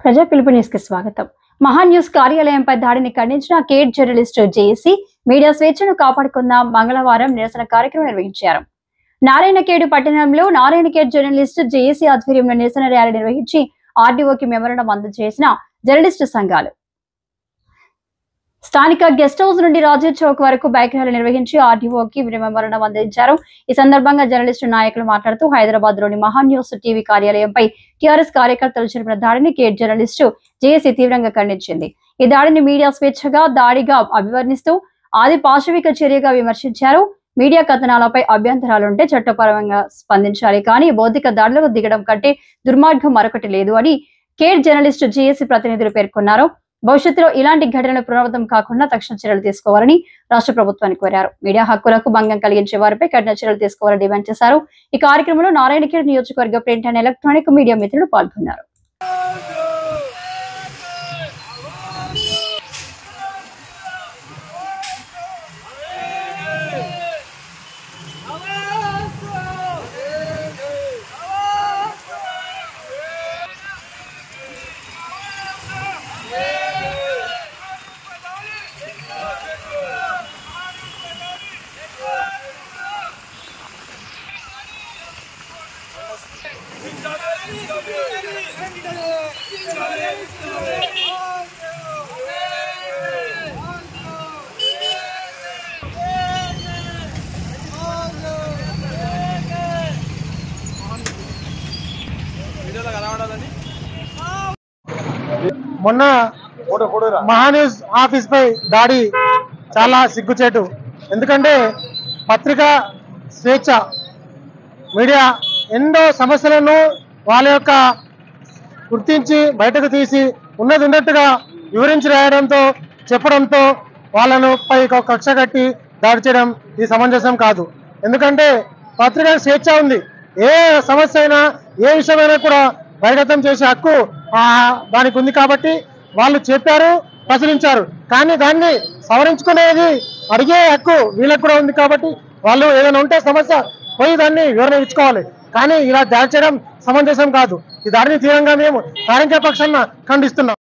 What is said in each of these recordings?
ప్రజా పిలుపు న్యూస్ కి స్వాగతం. మహా న్యూస్ కార్యాలయంపై దాడిని ఖండించిన కేట్ జర్నలిస్టు జేఏసీ మీడియా స్వేచ్ఛను కాపాడుకుందాం మంగళవారం నిరసన కార్యక్రమం నిర్వహించారు. నారాయణఖేడ్ పట్టణంలో నారాయణఖేడ్ జర్నలిస్టు జేఏసీ ఆధ్వర్యంలో నిరసన ర్యాలీ నిర్వహించి ఆర్డీఓకి మెమోరాండం అందజేసిన జర్నలిస్టు సంఘాలు స్థానిక గెస్ట్ హౌస్ నుండి రాజీ చౌక్ వరకు బైక్ ర్యాలీ నిర్వహించి ఆర్డీఓకి మెమోరాండం అందించారు. ఈ సందర్భంగా జర్నలిస్టు నాయకులు మాట్లాడుతూ హైదరాబాద్ లోని మహా న్యూస్ టీవీ కార్యాలయంపై టీఆర్ఎస్ కార్యకర్తలు జరిపిన దాడిని కేట్ జర్నలిస్టు జేఏసీ తీవ్రంగా ఖండించింది. ఈ దాడిని మీడియా స్వేచ్ఛగా దాడిగా అభివర్ణిస్తూ ఆది పాశవిక చర్యగా విమర్శించారు. మీడియా కథనాలపై అభ్యంతరాలుంటే చట్టపరంగా స్పందించాలి, కానీ బౌద్ధిక దాడులకు దిగడం కంటే దుర్మార్గం మరొకటి లేదు అని కేట్ జర్నలిస్టు జేఏసీ ప్రతినిధులు పేర్కొన్నారు. భవిష్యత్తులో ఇలాంటి ఘటనలు పునరావృతం కాకుండా తక్షణ చర్యలు తీసుకోవాలని రాష్ట్ర ప్రభుత్వాన్ని కోరారు. మీడియా హక్కులకు భంగం కలిగించే వారిపై కఠిన చర్యలు తీసుకోవాలని డిమాండ్ చేశారు. ఈ కార్యక్రమంలో నారాయణఖేడ్ నియోజకవర్గ ప్రింట్ అండ్ ఎలక్ట్రానిక్ మీడియా మిత్రులు పాల్గొన్నారు. మొన్న మహాన్యూస్ ఆఫీస్ పై దాడి చాలా సిగ్గుచేటు. ఎందుకంటే పత్రికా స్వేచ్ఛ, మీడియా ఎన్నో సమస్యలను వాళ్ళ యొక్క గుర్తించి బయటకు తీసి ఉన్నట్టుగా వివరించి రాయడంతో చెప్పడంతో వాళ్ళను పై కక్ష కట్టి దాడి చేయడం ఇది సమంజసం కాదు. ఎందుకంటే పత్రికా స్వేచ్ఛ ఉంది. ఏ సమస్య అయినా ఏ విషయమైనా కూడా బహిర్గతం చేసే హక్కు దానికి ఉంది. కాబట్టి వాళ్ళు చెప్పారు, ప్రచురించారు, కానీ దాన్ని సవరించుకునేది అడిగే హక్కు వీళ్ళకి కూడా ఉంది. కాబట్టి వాళ్ళు ఏదైనా ఉంటే సమస్య పోయి దాన్ని వివరణ ఇచ్చుకోవాలి, కానీ ఇలా దాడి చేయడం సమంజసం కాదు. ఈ దాడిని తీవ్రంగా మేము కార్మిక పక్షాన ఖండిస్తున్నాం.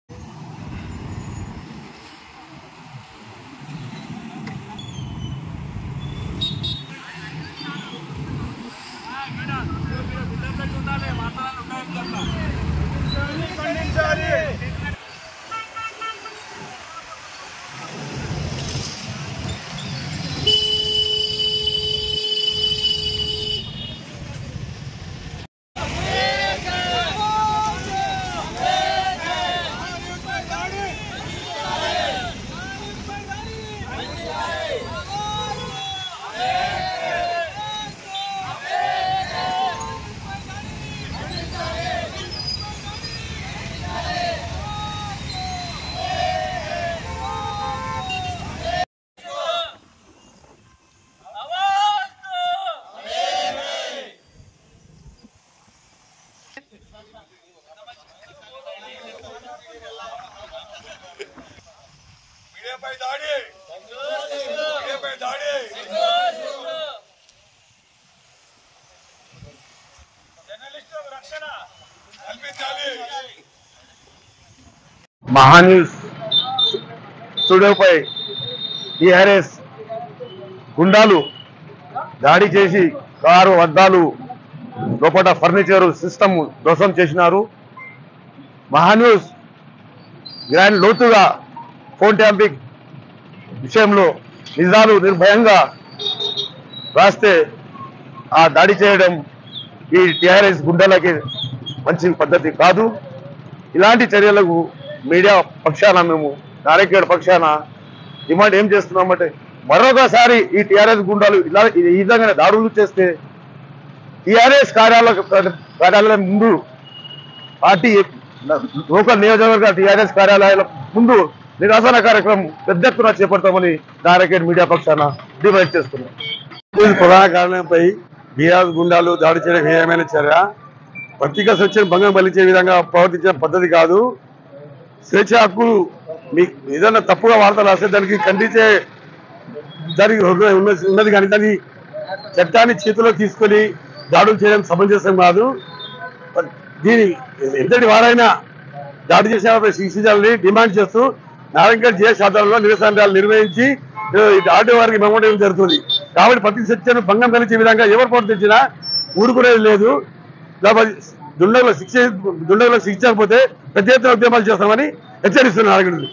మహాన్యూస్ స్టూడియోపై టీఆర్ఎస్ గుండాలు దాడి చేసి కారు అద్దాలు లోపల ఫర్నిచర్ సిస్టమ్ ధ్వంసం చేసినారు. మహాన్యూస్ గ్రాండ్ లోతుగా ఫోన్ ట్యాంపింగ్ విషయంలో నిజాలు నిర్భయంగా రాస్తే ఆ దాడి చేయడం ఈ టీఆర్ఎస్ గుండాలకి మంచి పద్ధతి కాదు. ఇలాంటి చర్యలకు మీడియా పక్షాన మేము నారాయణఖేడ్ పక్షాన డిమాండ్ ఏం చేస్తున్నామంటే, మరొకసారి ఈ టీఆర్ఎస్ గుండాలు ఇలా ఈ విధంగా దాడులు చేస్తే టీఆర్ఎస్ కార్యాలయం ముందు పార్టీ లోకల్ నియోజకవర్గ టీఆర్ఎస్ కార్యాలయాల ముందు నిరసన కార్యక్రమం పెద్ద ఎత్తున చేపడతామని నారాయణఖేడ్ మీడియా పక్షాన డిమాండ్ చేస్తున్నాం. ప్రధాన కారణంపై టీఆర్ఎస్ గుండాలు దాడి చేయడం ఏమైనా చర్య పత్రికా స్వేచ్ఛను భంగం కలిగించే విధంగా ప్రవర్తించిన పద్ధతి కాదు. స్వేచ్ఛ హక్కులు మీకు ఏదైనా తప్పుగా వార్తలు రాస్తే దానికి ఖండించే దానికి ఉన్నది, కానీ దాన్ని చట్టాన్ని చేతిలో తీసుకొని దాడులు చేయడం సమంజసం కాదు. దీని ఎంతటి వారైనా దాడి చేసిన వారిపై శిక్షించాలని డిమాండ్ చేస్తూ నారాయణగఢ్ జేఎస్ ఆధ్వర్యంలో నిరసన ర్యాలీ నిర్వహించి ఆటో వారికి మెమోరియల్ జరుగుతుంది. కాబట్టి పత్రిక స్వేచ్ఛను భంగం కలిగే విధంగా ఎవరు ప్రవర్తించినా ఊరుకునేది లేదు. దుండగులకు శిక్షించకపోతే పెద్ద ఎత్తున ఉద్యమాలు చేస్తామని హెచ్చరిస్తున్నారు. నారాయణగఢ్